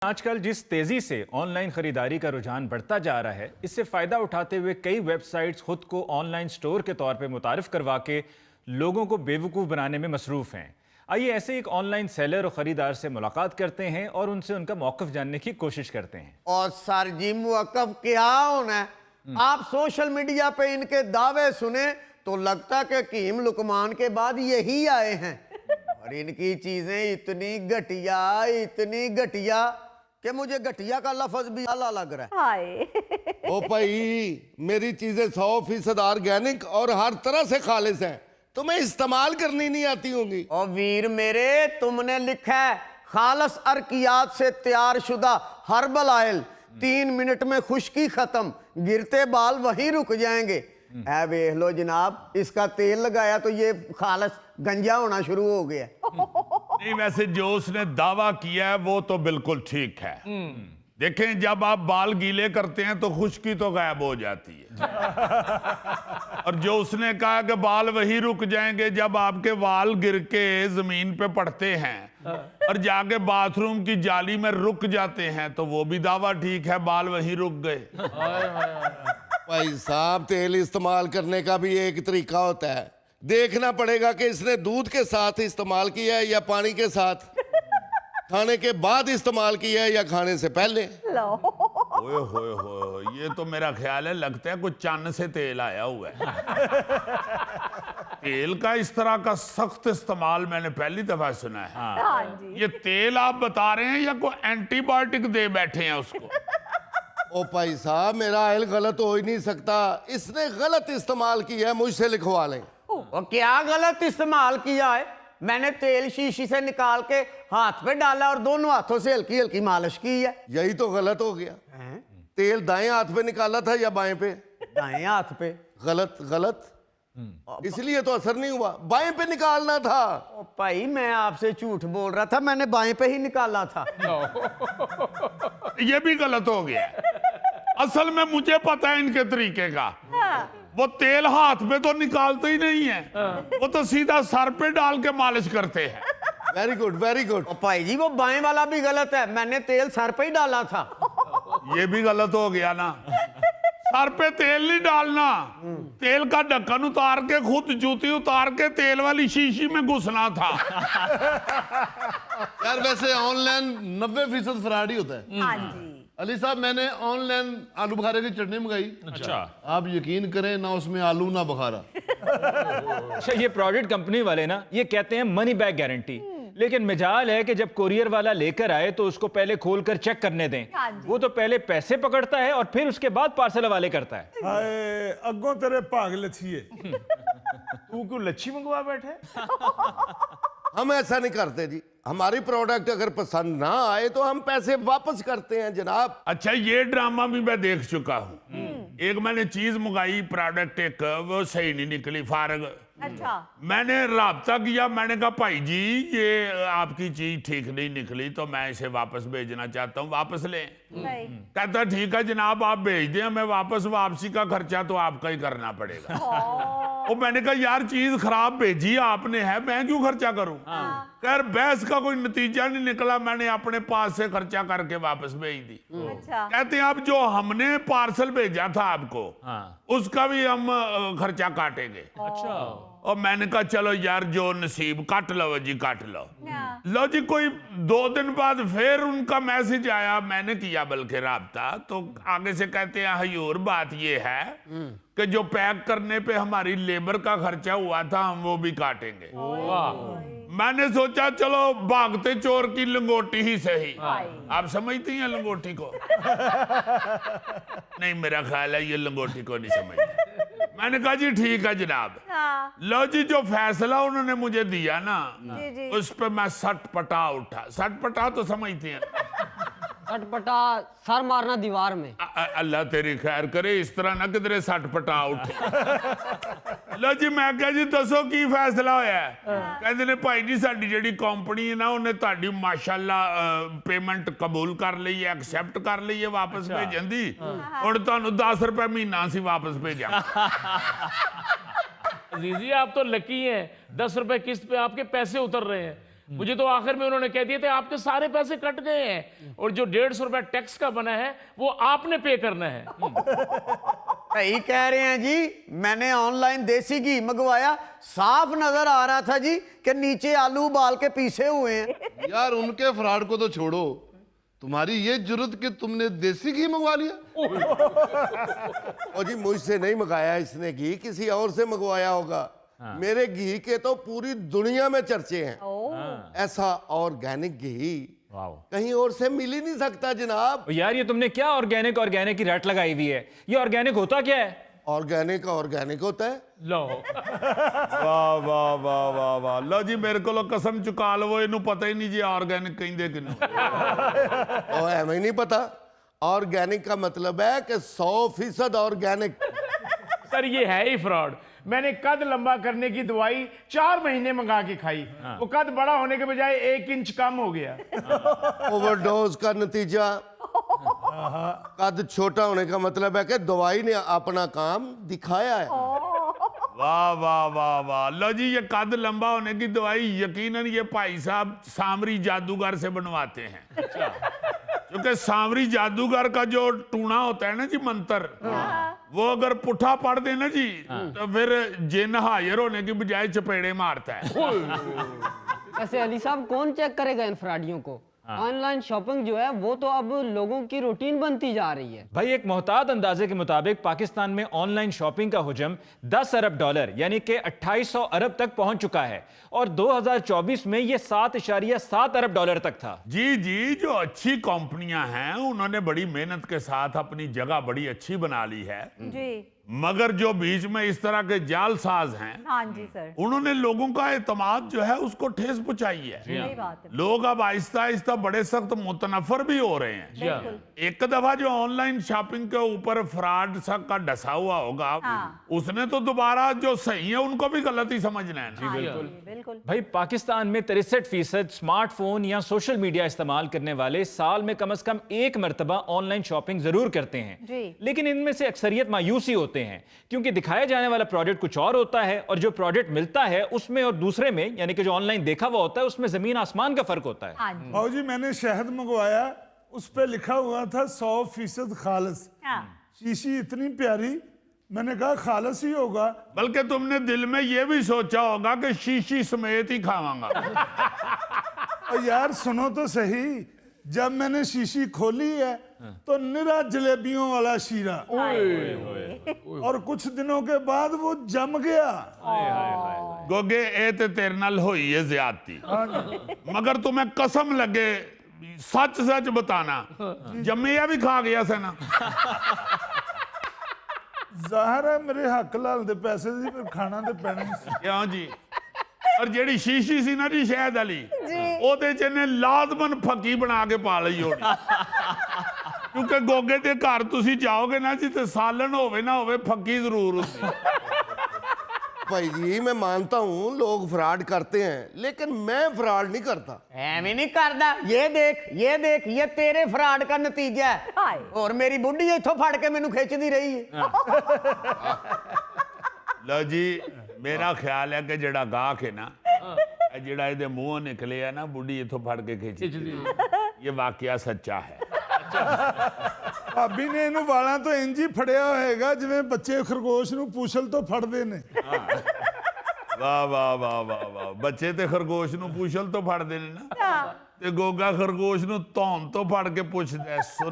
आजकल जिस तेजी से ऑनलाइन खरीदारी का रुझान बढ़ता जा रहा है, इससे फायदा उठाते हुए कई वेबसाइट्स खुद को ऑनलाइन स्टोर के तौर पे मुतारिफ करवा के लोगों को बेवकूफ़ बनाने में मसरूफ़ हैं। आइए ऐसे एक ऑनलाइन सेलर और ख़रीदार से मुलाकात करते हैं और उनसे उनका मौक़िफ़ जानने की कोशिश करते हैं। और सर जी मौक़िफ़ क्या होना है? आप सोशल मीडिया पे इनके दावे सुने तो लगता कि हकीम लुकमान के बाद यही आए हैं। और इनकी चीजें इतनी घटिया कि मुझे घटिया का लफ्ज भी आला लग रहा है। ओ भाई, मेरी चीजें 100% ऑर्गेनिक और हर तरह से खालिस हैं, तुम्हें इस्तेमाल करनी नहीं आती होंगी। और वीर मेरे, तुमने लिखा है खालस अरकियात से तैयार शुदा हर्बल ऑयल, 3 मिनट में खुश्की खत्म, गिरते बाल वहीं रुक जाएंगे। ऐ देख लो जनाब, इसका तेल लगाया तो ये खालस गंजा होना शुरू हो गया। नहीं, वैसे जो उसने दावा किया है वो तो बिल्कुल ठीक है। देखें, जब आप बाल गीले करते हैं तो खुश्की तो गायब हो जाती है। और जो उसने कहा कि बाल वही रुक जाएंगे जब आपके बाल गिर के जमीन पे पड़ते हैं और जाके बाथरूम की जाली में रुक जाते हैं, तो वो भी दावा ठीक है, बाल वही रुक गए। भाई साहब, तेल इस्तेमाल करने का भी एक तरीका होता है। देखना पड़ेगा कि इसने दूध के साथ इस्तेमाल किया है या पानी के साथ, खाने के बाद इस्तेमाल किया है या खाने से पहले। ओए होए होए, ये तो मेरा ख्याल है लगता है कुछ चन्न से तेल आया हुआ है। तेल का इस तरह का सख्त इस्तेमाल मैंने पहली दफा सुना है। हाँ। ये तेल आप बता रहे हैं या कोई एंटीबायोटिक दे बैठे हैं उसको? ओ भाई साहब, मेरा ऑयल गलत हो ही नहीं सकता, इसने गलत इस्तेमाल किया है, मुझसे लिखवा लें। और क्या गलत इस्तेमाल किया है? मैंने तेल शीशी से निकाल के हाथ पे डाला और दोनों हाथों से हल्की हल्की मालिश की है। यही तो गलत हो गया। तेल दाएं हाथ पे निकाला था या बाएं पे? दाएं हाथ पे। गलत इसलिए तो असर नहीं हुआ, बाएं पे निकालना था। ओ भाई, मैं आपसे झूठ बोल रहा था, मैंने बाएं पे ही निकाला था। ये भी गलत हो गया। असल में मुझे पता है इनके तरीके का। वो तेल हाथ में तो निकालते ही नहीं है, वो तो सीधा सर पे डाल के मालिश करते हैं। Very good, very good. ओ भाई जी, वो बाएं वाला भी गलत है, मैंने तेल सर पे ही डाला था। ये भी गलत हो गया ना। सर पे तेल नहीं डालना, तेल का ढक्कन उतार के खुद जूती उतार के तेल वाली शीशी में घुसना था। यार वैसे ऑनलाइन 90% फ्रॉड ही होता है। हाँ जी। अली साहब, मैंने ऑनलाइन आलू बुखारे की चटनी मंगाई। अच्छा, आप यकीन करें ना, उसमें आलू ना बुखारा। अच्छा, ये प्रोडक्ट कंपनी वाले ना ये कहते हैं मनी बैक गारंटी, लेकिन मिजाल है कि जब कोरियर वाला लेकर आए तो उसको पहले खोलकर चेक करने दें। हाँ जी। वो तो पहले पैसे पकड़ता है और फिर उसके बाद पार्सल हवाले करता है। हाय, अगों तेरे भाग लछिए। तू क्यों लच्छी मंगवा बैठे? हम ऐसा नहीं करते जी, हमारी प्रोडक्ट अगर पसंद ना आए तो हम पैसे वापस करते हैं जनाब। अच्छा, ये ड्रामा भी मैं देख चुका हूँ। एक मैंने चीज मंगाई, प्रोडक्ट एक वो सही नहीं निकली, फारग। अच्छा। मैंने राब्ता किया, मैंने कहा भाई जी ये आपकी चीज ठीक नहीं निकली तो मैं इसे वापस भेजना चाहता हूँ, वापस लें। नहीं। कहता ठीक है जनाब, आप भेज दें, हमें वापस, वापसी का खर्चा तो आपका ही करना पड़ेगा। और मैंने कहा यार चीज खराब भेजी आपने है, मैं क्यों खर्चा करूं? खैर बहस का कोई नतीजा नहीं निकला, मैंने अपने पास से खर्चा करके वापस भेज दी। अच्छा। कहते हैं अब जो हमने पार्सल भेजा था आपको, उसका भी हम खर्चा काटेंगे। अच्छा, और मैंने कहा चलो यार जो नसीब, काट लो जी, काट लो। हाँ। लो जी, कोई 2 दिन बाद फिर उनका मैसेज आया, मैंने किया बल्कि राब्ता, तो आगे से कहते हैं हजूर बात ये है कि जो पैक करने पे हमारी लेबर का खर्चा हुआ था हम वो भी काटेंगे। मैंने सोचा चलो भागते चोर की लंगोटी ही सही। आप समझती हैं लंगोटी को? नहीं, मेरा ख्याल है ये लंगोटी को नहीं समझती। मैंने कहा जी ठीक है जनाब। हाँ। लो जी, जो फैसला उन्होंने मुझे दिया ना, जी जी। उस पे मैं सटपटा उठा। सटपटा तो समझती हैं? चटपटा सर मारना दीवार में। अल्लाह तेरी खैर करे, इस तरह ना किधरे सटपटा उठे। लो जी, मैं कहा जी दसो की फैसला होया? कहते ने भाई जी साडी जेडी कंपनी है ना, उन्हें ताड़ी माशाल्लाह पेमेंट कबूल कर ली है, एक्सेप्ट कर ली है वापस भेजन दी। हुण तुहानू 10 रुपए महीना सी वापस भेजा। अजीजी आप तो लकी हैं, 10 रुपए किस्त पे आपके पैसे उतर रहे हैं। मुझे तो आखिर में उन्होंने कह दिया था आपके सारे पैसे कट गए हैं और जो 150 रुपया टैक्स का बना है वो आपने पे करना है। सही कह रहे हैं जी। मैंने ऑनलाइन देसी घी मंगवाया, साफ नजर आ रहा था जी कि नीचे आलू उबाल के पीसे हुए हैं। यार उनके फ्रॉड को तो छोड़ो, तुम्हारी ये जरूरत कि तुमने देसी घी मंगवा लिया। और जी मुझसे नहीं मंगाया इसने घी, किसी और से मंगवाया होगा। मेरे घी के तो पूरी दुनिया में चर्चे हैं। ऐसा ऑर्गेनिक घी कहीं और से मिल ही नहीं सकता जनाब। यार ये तुमने क्या ऑर्गेनिक ऑर्गेनिक की रट लगाई हुई है? ये ऑर्गेनिक होता क्या है? ऑर्गेनिक ऑर्गेनिक होता है। लो वाह वाह वाह वाह वाह, लो जी मेरे को कसम चुका लो, इनू पता ही नहीं जी ऑर्गेनिक कहिंदे किनू। और हमें नहीं पता। ऑर्गेनिक का मतलब है कि 100% ऑर्गेनिक। सर ये है ही फ्रॉड। मैंने कद लंबा करने की दवाई 4 महीने मंगा के खाई, वो कद बड़ा होने के बजाय 1 इंच कम हो गया। ओवरडोज का नतीजा। कद छोटा होने का मतलब है कि दवाई ने अपना काम दिखाया है। वाह वाह वाह वाह, लो जी ये कद लंबा होने की दवाई यकीनन ये भाई साहब सामरी जादूगर से बनवाते हैं। क्योंकि सामरी जादूगर का जो टूना होता है ना जी, मंत्र, वो अगर पुठा पढ़ देना जी तो फिर जिन हाजिर होने की बजाय चपेड़े मारता है। वैसे अली साहब कौन चेक करेगा इन फ्रॉडियों को? ऑनलाइन शॉपिंग जो है वो तो अब लोगों की रूटीन बनती जा रही है। भाई एक मोहतात अंदाजे के मुताबिक पाकिस्तान में ऑनलाइन शॉपिंग का हुजम 10 अरब डॉलर यानी कि 2800 अरब तक पहुंच चुका है और 2024 में यह 7.7 अरब डॉलर तक था। जी जी, जो अच्छी कंपनियां हैं उन्होंने बड़ी मेहनत के साथ अपनी जगह बड़ी अच्छी बना ली है जी। मगर जो बीच में इस तरह के जालसाज हैं, हाँ जी सर, उन्होंने लोगों का एतमाद जो है उसको ठेस पहुंचाई है। सही बात है। लोग अब आहिस्ता आहिस्ता बड़े सख्त मुतनफर भी हो रहे हैं। बिल्कुल। एक दफा जो ऑनलाइन शॉपिंग के ऊपर फ्रॉड सा का डसा हुआ होगा, हाँ। उसने तो दोबारा जो सही है उनको भी गलत ही समझना है ना। हाँ जी, बिल्कुल। भाई पाकिस्तान में 63% स्मार्टफोन या सोशल मीडिया इस्तेमाल करने वाले साल में कम से कम 1 मरतबा ऑनलाइन शॉपिंग जरूर करते हैं जी। लेकिन इनमें से अक्सरियत मायूसी होते हैं क्योंकि दिखाया जाने वाला प्रोडक्ट कुछ और होता है और जो प्रोडक्ट मिलता है उसमें और दूसरे में यानी कि जो ऑनलाइन देखा हुआ होता है उसमें जमीन आसमान का फर्क होता है। हाँ जी। भाऊ जी मैंने शहद मंगवाया, उस पे लिखा हुआ था 100% खालस। हाँ। शीशी इतनी प्यारी, मैंने कहा खालस ही होगा। बल्कि तुमने दिल में यह भी सोचा होगा कि शीशी समेत ही खावांगा। और यार सुनो तो सही, जब मैंने शीशी खोली है तो निरा जलेबियों वाला शीरा, और कुछ दिनों के बाद वो जम गया। गोगे ए ते तेरे नाल होई है ज्यादती, मगर तुम्हें कसम लगे सच सच बताना, जम्मिया भी खा गया से ना। ਜ਼ਾਹਰ ਹੈ ਮੇਰੇ ਹੱਕ ਲਾਲ ਦੇ ਪੈਸੇ ਸੀ, ਫਿਰ ਖਾਣਾ ਤੇ ਪੈਣਾ ਹੀ ਸੀ। क्यों जी? और जेड़ी शीशी सी ना जी शहद वाली, ओदे च इन्हें लाजमन फकी बना के पा लई होनी। क्योंकि गोगे दे घर तुसी जाओगे ना जी ते सालन होवे ना होवे फकी जरूर होती। भाई जी मैं मानता हूँ लोग फ्रॉड करते हैं, लेकिन मैं फ्रॉड नहीं करता। ਐਵੇਂ नहीं करदा। ये देख ये तेरे फ्रॉड का नतीजा है। हाय। और मेरी बुढ़ी इथों फड़ के मैनू खिंचदी रही है। लो जी मेरा ख्याल है कि जेड़ा गाहक है ना, जेड़ा इहदे मुंहों निकले है ना बुढ़ी इथों फड़ के खिंचदी, ये वाकया सच्चा है। ਭਾਬੀ ਨੇ ਇਹਨੂੰ ਵਾਲਾਂ ਤੋਂ ਇੰਜ ਹੀ ਫੜਿਆ ਹੋਏਗਾ ਜਿਵੇਂ ਬੱਚੇ ਖਰਗੋਸ਼ ਨੂੰ ਪੂਛਲ ਤੋਂ ਫੜਦੇ ਨੇ। वाह वाह वाह वाह वाह, बच्चे ते खरगोश नू पूछल तो फड़दे ने ना, ते गोगा खरगोश नू धौन तो फड़ के पुछदा है, सुना